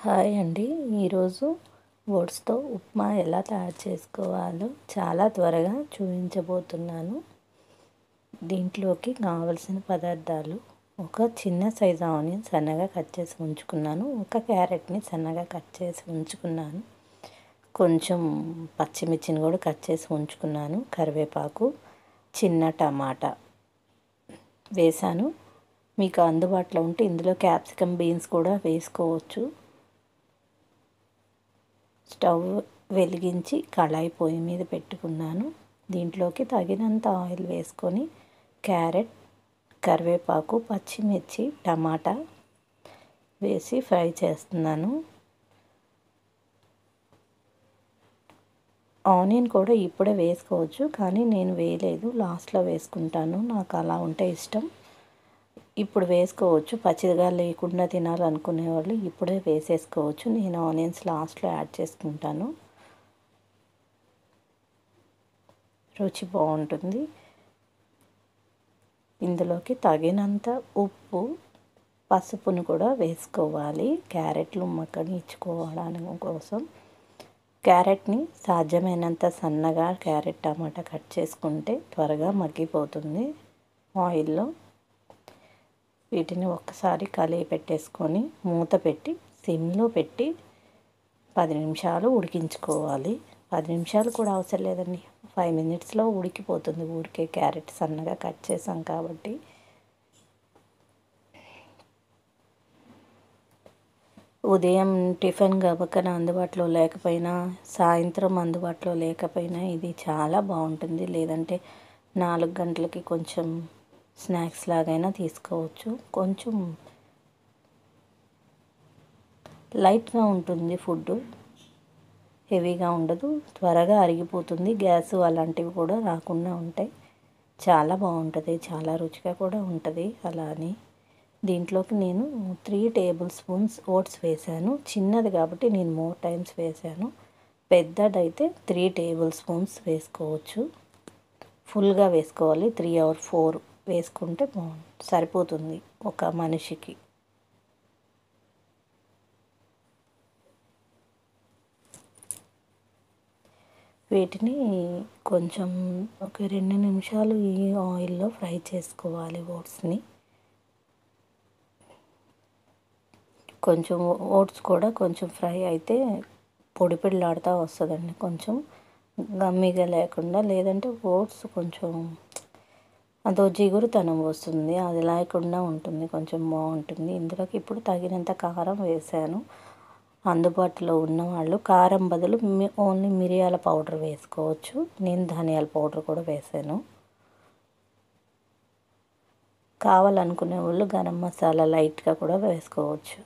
Hi అండి. ఈరోజు ఓట్స్తో ఉప్మా ఎలా తయారు చేసుకోవాలో చాలా త్వరగా చూపించబోతున్నాను. దీంట్లోకి కావలసిన పదార్థాలు: ఒక చిన్న సైజు ఆనియన్ సన్నగా కట్ చేసి ఉంచుకున్నాను, ఒక క్యారెట్ని సన్నగా కట్ చేసి ఉంచుకున్నాను, కొంచెం పచ్చిమిర్చిని కూడా కట్ చేసి ఉంచుకున్నాను, కరివేపాకు, చిన్న టమాటా వేసాను. మీకు అందుబాటులో ఉంటే ఇందులో క్యాప్సికమ్, బీన్స్ కూడా వేసుకోవచ్చు. స్టవ్ వెలిగించి కళాయి పొయ్యి మీద పెట్టుకున్నాను. దీంట్లోకి తగినంత ఆయిల్ వేసుకొని క్యారెట్, కరివేపాకు, పచ్చిమిర్చి, టమాటా వేసి ఫ్రై చేస్తున్నాను. ఆనియన్ కూడా ఇప్పుడే వేసుకోవచ్చు, కానీ నేను వేయలేదు, లాస్ట్లో వేసుకుంటాను. నాకు అలా ఉంటే ఇష్టం. ఇప్పుడు వేసుకోవచ్చు, పచ్చిగా లేకుండా తినాలనుకునే వాళ్ళు ఇప్పుడే వేసేసుకోవచ్చు. నేను ఆనియన్స్ లాస్ట్లో యాడ్ చేసుకుంటాను, రుచి బాగుంటుంది. ఇందులోకి తగినంత ఉప్పు, పసుపును కూడా వేసుకోవాలి క్యారెట్లు మగ్గనిచ్చుకోవడానికి కోసం. క్యారెట్ని సాధ్యమైనంత సన్నగా క్యారెట్, టమాటా కట్ చేసుకుంటే త్వరగా మగ్గిపోతుంది ఆయిల్లో. వీటిని ఒక్కసారి కలిపి పెట్టేసుకొని మూత పెట్టి సిమ్లో పెట్టి 10 నిమిషాలు ఉడికించుకోవాలి. 10 నిమిషాలు కూడా అవసరం లేదండి, 5 మినిట్స్లో ఉడికిపోతుంది. ఊరికే క్యారెట్ సన్నగా కట్ చేసాం కాబట్టి. ఉదయం టిఫిన్ గబక్కన అందుబాటులో లేకపోయినా, సాయంత్రం అందుబాటులో లేకపోయినా ఇది చాలా బాగుంటుంది. లేదంటే 4 గంటలకి కొంచెం స్నాక్స్ లాగైనా తీసుకోవచ్చు. కొంచెం లైట్గా ఉంటుంది ఫుడ్, హెవీగా ఉండదు, త్వరగా అరిగిపోతుంది. గ్యాస్ అలాంటివి కూడా రాకుండా ఉంటాయి. చాలా బాగుంటుంది, చాలా రుచిగా కూడా ఉంటుంది. అలా అని దీంట్లోకి నేను 3 టేబుల్ స్పూన్స్ ఓట్స్ వేసాను. చిన్నది కాబట్టి నేను మోర్ టైమ్స్ వేసాను. పెద్దదైతే 3 టేబుల్ స్పూన్స్ వేసుకోవచ్చు. ఫుల్గా వేసుకోవాలి, 3 or 4 వేసుకుంటే సరిపోతుంది ఒక మనిషికి. వీటిని కొంచెం ఒక 2 నిమిషాలు ఈ ఆయిల్లో ఫ్రై చేసుకోవాలి ఓట్స్ని. కొంచెం ఓట్స్ కూడా కొంచెం ఫ్రై అయితే పొడి పొడిలాడుతూ వస్తుందండి, కొంచెం గమ్మిగా లేకుండా. లేదంటే ఓట్స్ కొంచెం అదో జిగురుతనం వస్తుంది, అది లేకుండా ఉంటుంది, కొంచెం బాగుంటుంది. ఇందులోకి ఇప్పుడు తగినంత కారం వేసాను. అందుబాటులో ఉన్నవాళ్ళు కారం బదులు ఓన్లీ మిరియాల పౌడర్ వేసుకోవచ్చు. నేను ధనియాల పౌడర్ కూడా వేసాను. కావాలనుకునే వాళ్ళు గరం మసాలా లైట్గా కూడా వేసుకోవచ్చు,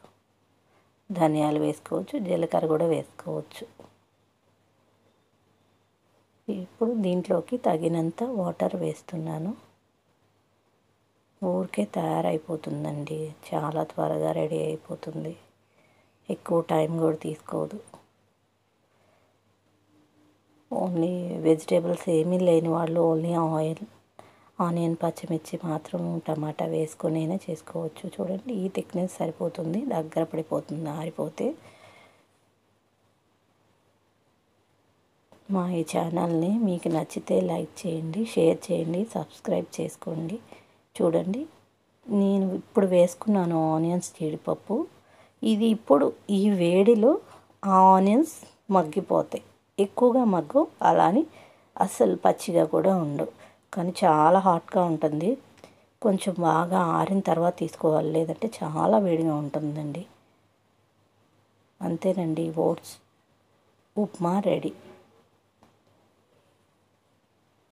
ధనియాలు వేసుకోవచ్చు, జీలకర్ర కూడా వేసుకోవచ్చు. ఇప్పుడు దీంట్లోకి తగినంత వాటర్ వేస్తున్నాను. ఊరికే తయారైపోతుందండి, చాలా త్వరగా రెడీ అయిపోతుంది, ఎక్కువ టైం కూడా తీసుకోదు. ఓన్లీ వెజిటేబుల్స్ ఏమీ లేని వాళ్ళు ఓన్లీ ఆనియన్, పచ్చిమిర్చి మాత్రం, టమాటా వేసుకొనైనా చేసుకోవచ్చు. చూడండి, ఈ థిక్నెస్ సరిపోతుంది, దగ్గర పడిపోతుంది ఆరిపోతే. మా ఈ ఛానల్ని మీకు నచ్చితే లైక్ చేయండి, షేర్ చేయండి, సబ్స్క్రైబ్ చేసుకోండి. చూడండి, నేను ఇప్పుడు వేసుకున్నాను ఆనియన్స్, జీడిపప్పు. ఇది ఇప్పుడు ఈ వేడిలో ఆ ఆనియన్స్ మగ్గిపోతాయి, ఎక్కువగా మగ్గు, అలా అని అస్సలు పచ్చిగా కూడా ఉండవు. కానీ చాలా హాట్గా ఉంటుంది, కొంచెం బాగా ఆరిన తర్వాత తీసుకోవాలి, లేదంటే చాలా వేడిగా ఉంటుందండి. అంతేనండి, ఓట్స్ ఉప్మా రెడీ.